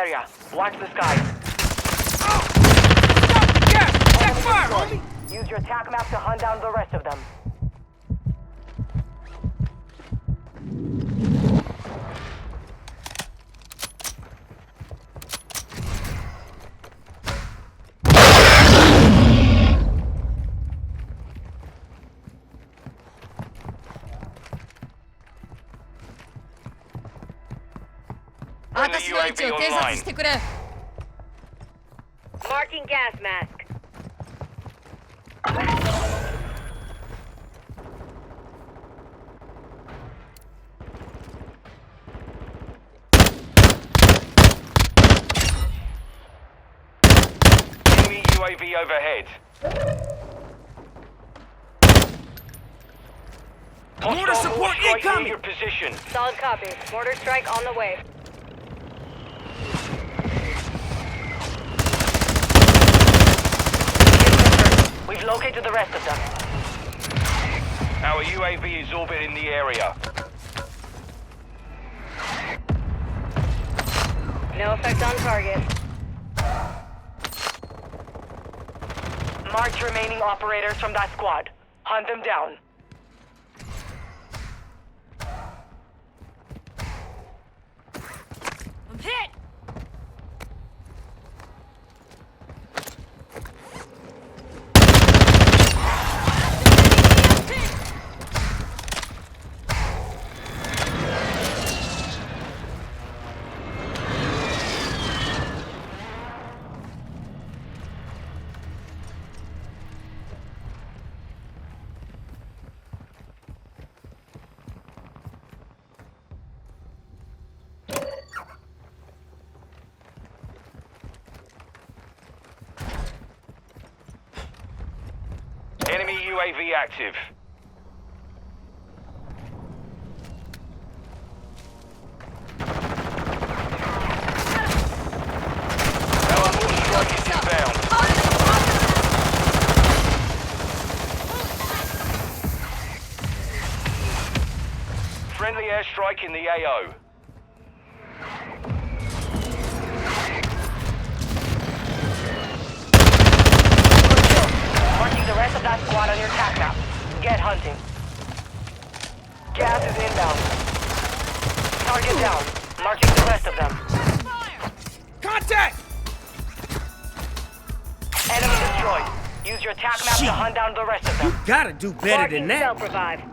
area. Watch the sky. Oh! Stop! Gas! Check fire, homie! Use your attack map to hunt down the rest of them. Marking gas mask. Enemy UAV overhead. Mortar support incoming! Your position. Solid copy. Mortar strike on the way. We've located the rest of them. Our UAV is orbiting the area. No effect on target. March remaining operators from that squad. Hunt them down. I'm hit! Enemy UAV active. Our mortar strike is inbound. Friendly airstrike in the AO. Marking the rest of that squad on your attack map. Get hunting. Gas is inbound. Target down. Marking the rest of them. Contact! Enemy destroyed. Use your attack map to hunt down the rest of them. You gotta do better than Marking that. self-revive.